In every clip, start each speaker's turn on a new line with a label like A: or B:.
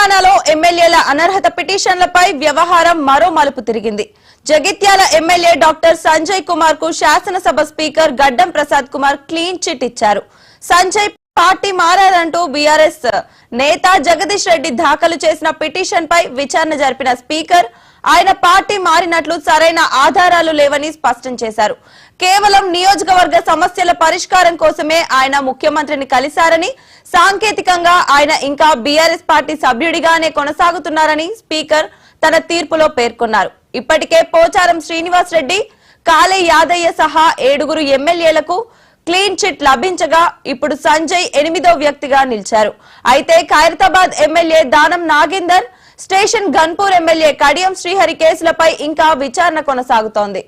A: తెలంగాణలో ఎమ్మెల్యేల అనర్హత పిటిషన్లపై వ్యవహారం మరో మలుపు తిరిగింది. జగిత్యాల ఎమ్మెల్యే డాక్టర్ సంజయ్ కుమార్ కు శాసనసభ స్పీకర్ గడ్డం ప్రసాద్ కుమార్ క్లీన్ చిట్ ఇచ్చారు. సంజయ్ పార్టీ మారారంటూ బీఆర్ఎస్ నేత జగదీష్ రెడ్డి దాఖలు చేసిన పిటిషన్ పై విచారణ జరిపిన స్పీకర్ ఆయన పార్టీ మారినట్లు సరైన ఆధారాలు లేవని స్పష్టం చేశారు. కేవలం నియోజకవర్గ సమస్యల పరిష్కారం కోసమే ఆయన ముఖ్యమంత్రిని కలిశారని, సాంకేతికంగా ఆయన ఇంకా బీఆర్ఎస్ పార్టీ సభ్యుడిగానే కొనసాగుతున్నారని స్పీకర్ తన తీర్పులో పేర్కొన్నారు. ఇప్పటికే పోచారం శ్రీనివాస్ రెడ్డి, కాళే యాదయ్య సహా 7 ఎమ్మెల్యేలకు క్లీన్ చిట్ లభించగా ఇప్పుడు సంజయ్ 8వ వ్యక్తిగా నిలిచారు. అయితే Khairatabad MLA Danam Nagender, station Ghanpur MLA Kadiyam Srihari కేసులపై ఇంకా విచారణ కొనసాగుతోంది.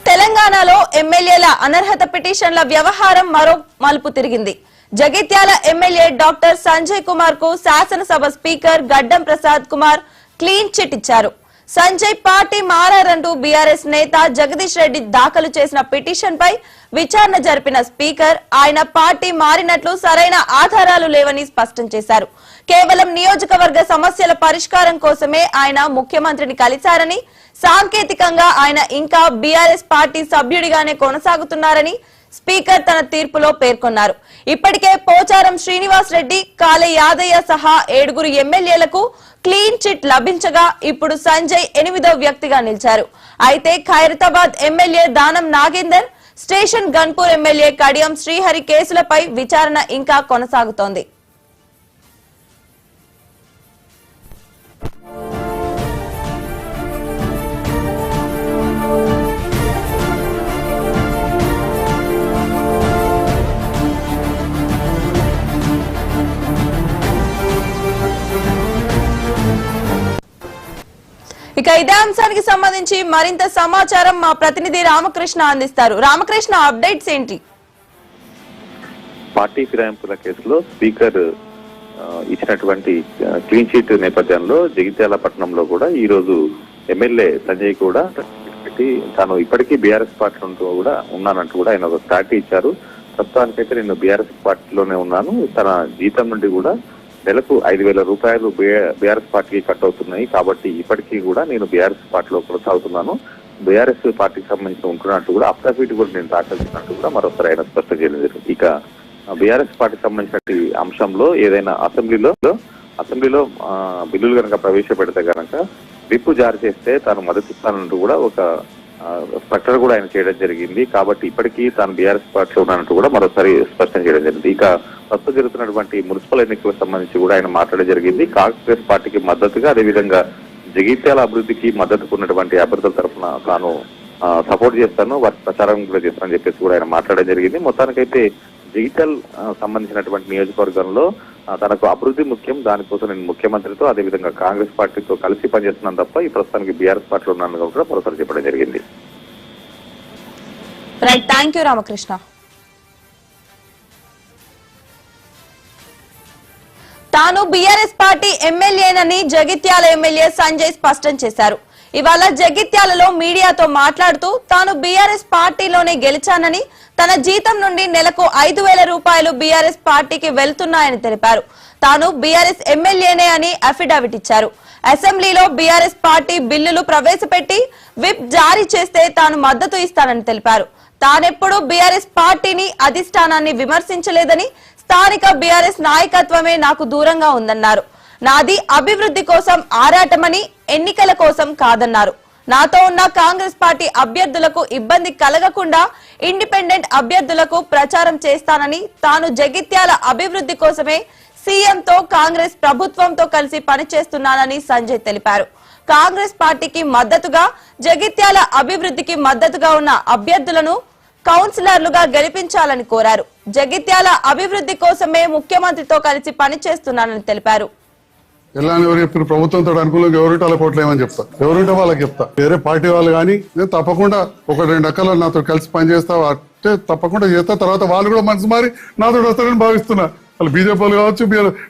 A: తెలంగాణలో ఎమ్మెల్యేల అనర్హత పిటిషన్ల వ్యవహారం మరో మలుపు తిరిగింది. జగిత్యాల ఎమ్మెల్యే డాక్టర్ సంజయ్ కుమార్ కు శాసనసభ స్పీకర్ గడ్డం ప్రసాద్ కుమార్ క్లీన్ చిట్ ఇచ్చారు. సంజయ్ పార్టీ మారారంటూ బీఆర్ఎస్ నేత జగదీష్ రెడ్డి దాఖలు చేసిన పిటిషన్ పై విచారణ జరిపిన స్పీకర్ ఆయన పార్టీ మారినట్లు సరైన ఆధారాలు లేవని స్పష్టం చేశారు. కేవలం నియోజకవర్గ సమస్యల పరిష్కారం కోసమే ఆయన ముఖ్యమంత్రిని కలిశారని, సాంకేతికంగా ఆయన ఇంకా బీఆర్ఎస్ పార్టీ సభ్యుడిగానే కొనసాగుతున్నారని స్పీకర్ తన తీర్పులో పేర్కొన్నారు. ఇప్పటికే పోచారం శ్రీనివాస్ రెడ్డి, కాళే యాదయ్య సహా 7 ఎమ్మెల్యేలకు క్లీన్ చిట్ లభించగా ఇప్పుడు సంజయ్ 8వ వ్యక్తిగా నిలిచారు. అయితే Khairatabad MLA Danam Nagender, station Ghanpur MLA Kadiyam Srihari కేసులపై విచారణ ఇంకా కొనసాగుతోంది. ఇక ఇదే అంశానికి సంబంధించి మరింత సమాచారం మా ప్రతినిధి రామకృష్ణ అందిస్తారు. రామకృష్ణ, అప్డేట్స్ ఏంటి?
B: పార్టీ ఫిరాయింపుల కేసులో స్పీకర్ ఇచ్చినటువంటి క్లీన్ చిట్ నేపథ్యంలో జగిత్యాల పట్టణంలో కూడా ఈ రోజు ఎమ్మెల్యే సంజయ్ కూడా పెట్టి తాను ఇప్పటికీ బీఆర్ఎస్ పార్టీలో కూడా ఉన్నానంటూ కూడా ఆయన ఒక క్లారిటీ ఇచ్చారు. ప్రస్తుతానికైతే నేను బీఆర్ఎస్ పార్టీలోనే ఉన్నాను, తన జీతం నుండి కూడా నెలకు 5,000 రూపాయలు బీఆర్ఎస్ పార్టీకి కట్ అవుతున్నాయి, కాబట్టి ఇప్పటికీ కూడా నేను బీఆర్ఎస్ పార్టీలో కొనసాగుతున్నాను, బీఆర్ఎస్ పార్టీకి సంబంధించి ఉంటున్నట్టు కూడా అఫిడవిట్ కూడా నేను దాఖలు చేసినట్టు కూడా మరోసారి ఆయన స్పష్టం చేయడం జరిగింది. ఇక బీఆర్ఎస్ పార్టీకి సంబంధించిన అంశంలో ఏదైనా అసెంబ్లీలో బిల్లులు కనుక ప్రవేశపెడితే కనుక విప్ జారీ చేస్తే తాను మద్దతు ఇస్తానంటూ కూడా ఒక ప్రకటన కూడా ఆయన చేయడం జరిగింది. కాబట్టి ఇప్పటికీ తాను బీఆర్ఎస్ పార్టీలో ఉన్నట్టు కూడా మరోసారి స్పష్టం చేయడం జరిగింది. ఇక ప్రస్తుతం జరుగుతున్నటువంటి మున్సిపల్ ఎన్నికలకు సంబంధించి కూడా ఆయన మాట్లాడడం జరిగింది. కాంగ్రెస్ పార్టీకి మద్దతుగా, అదేవిధంగా జగిత్యాల అభివృద్ధికి మద్దతుకు ఉన్నటువంటి అభ్యర్థుల తరఫున తాను సపోర్ట్ చేస్తాను, వారి ప్రచారం కూడా చేస్తానని చెప్పేసి కూడా ఆయన మాట్లాడడం జరిగింది. మొత్తానికైతే జగిత్యాల సంబంధించినటువంటి నియోజకవర్గంలో తనకు అభివృద్ధి ముఖ్యం, దానికోసం నేను ముఖ్యమంత్రితో అదేవిధంగా కాంగ్రెస్ పార్టీతో కలిసి పనిచేస్తున్నాను తప్ప ఈ ప్రస్తుతానికి బీఆర్ఎస్ పార్టీలో ఉన్నాను కూడా మరోసారి చెప్పడం జరిగింది.
A: Thank you Ramakrishna. తాను బీఆర్ఎస్ పార్టీ ఎమ్మెల్యేనని జగిత్యాల ఎమ్మెల్యే సంజయ్ స్పష్టం చేశారు. ఇవాళ జగిత్యాలలో మీడియాతో మాట్లాడుతూ తాను బీఆర్ఎస్ పార్టీలోనే గెలిచానని, తన జీతం నుండి నెలకు 5,000 రూపాయలు బీఆర్ఎస్ పార్టీకి వెళ్తున్నాయని తెలిపారు. తాను బీఆర్ఎస్ ఎమ్మెల్యేనే అని అఫిడవిట్ ఇచ్చారు. అసెంబ్లీలో బీఆర్ఎస్ పార్టీ బిల్లులు ప్రవేశపెట్టి విప్ జారీ చేస్తే తాను మద్దతు ఇస్తానని తెలిపారు. తానెప్పుడు బీఆర్ఎస్ పార్టీని, అధిష్టానాన్ని విమర్శించలేదని, స్థానిక బీఆర్ఎస్ నాయకత్వమే నాకు దూరంగా ఉందన్నారు. నాది అభివృద్ధి కోసం ఆరాటమని, ఎన్నికల కోసం కాదన్నారు. నాతో ఉన్న కాంగ్రెస్ పార్టీ అభ్యర్థులకు ఇబ్బంది కలగకుండా ఇండిపెండెంట్ అభ్యర్థులకు ప్రచారం చేస్తానని, తాను జగిత్యాల అభివృద్ధి కోసమే సీఎంతో, కాంగ్రెస్ ప్రభుత్వంతో కలిసి పనిచేస్తున్నానని సంజయ్ తెలిపారు. కాంగ్రెస్ పార్టీకి మద్దతుగా, జగిత్యాల అభివృద్ధికి మద్దతుగా ఉన్న అభ్యర్థులను కౌన్సిలర్లుగా గెలిపించాలని కోరారు. జగిత్యాల అభివృద్ధి కోసమే ముఖ్యమంత్రితో కలిసి పనిచేస్తున్నానని తెలిపారు.
C: ఎలా ఎవరు చెప్పారు? ప్రభుత్వంతో అనుకూలంగా ఎవరుంటే వాళ్ళ కోట్లేమని చెప్తా, ఎవరుంటే వాళ్ళకి చెప్తా. వేరే పార్టీ వాళ్ళు కానీ నేను తప్పకుండా 1-2 రకాల నాతో కలిసి పనిచేస్తా అంటే తప్పకుండా చేస్తా. తర్వాత వాళ్ళు కూడా మనసు మారి నాతో వస్తారని భావిస్తున్నా. వాళ్ళు బీజేపీ వాళ్ళు కావచ్చు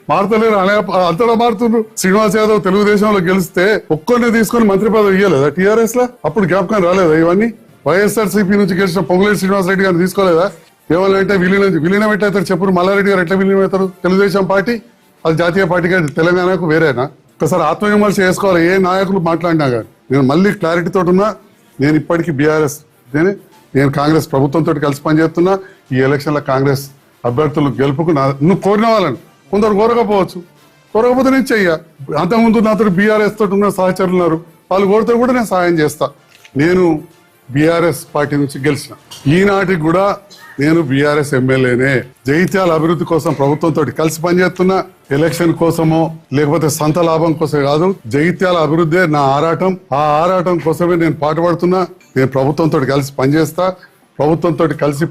C: మారుతలేరు అనే అంతటా మారుతున్నారు. శ్రీనివాస్ యాదవ్ తెలుగుదేశంలో గెలిస్తే ఒక్కరిని తీసుకొని మంత్రి పదవి ఇయ్యలేదా టీఆర్ఎస్ లో? అప్పుడు జ్ఞాపకం రాలేదా ఇవన్నీ? వైఎస్ఆర్సీపీ నుంచి గెలిచిన పొంగులేటి శ్రీనివాసరెడ్డి గారిని తీసుకోలేదా? ఏమన్నంటే విలీనం ఎట్లయితారు చెప్పు? మల్లారెడ్డి గారు ఎట్లా విలీనం అవుతారు? తెలుగుదేశం పార్టీ అది జాతీయ పార్టీగా తెలంగాణకు వేరేనా? ఒకసారి ఆత్మవిమర్శ చేసుకోవాలి. ఏ నాయకులు మాట్లాడినా కానీ నేను మళ్ళీ క్లారిటీ తోటి ఉన్నా. నేను ఇప్పటికీ బీఆర్ఎస్ నేను కాంగ్రెస్ ప్రభుత్వంతో కలిసి పనిచేస్తున్నా. ఈ ఎలక్షన్ లో కాంగ్రెస్ అభ్యర్థులు గెలుపుకు నువ్వు కోరిన వాళ్ళని కొందరు కోరకపోవచ్చు, కోరకపోతే నేను చెయ్య. అంతకుముందు నాతో బీఆర్ఎస్ తోటి ఉన్న సహచరులు ఉన్నారు, వాళ్ళు కోరితే కూడా నేను సహాయం చేస్తా. నేను బీఆర్ఎస్ పార్టీ నుంచి గెలిచిన ఈనాటికి కూడా నేను బీఆర్ఎస్ ఎమ్మెల్యేనే. జగిత్యాల అభివృద్ధి కోసం ప్రభుత్వంతో కలిసి పనిచేస్తున్నా. ఎలక్షన్ కోసమో లేకపోతే సొంత లాభం కోసం కాదు, జగిత్యాల అభివృద్ధి నా ఆరాటం. ఆ ఆరాటం కోసమే నేను పాటుపడుతున్నా. నేను ప్రభుత్వంతో కలిసి పనిచేస్తా. ప్రభుత్వంతో కలిసి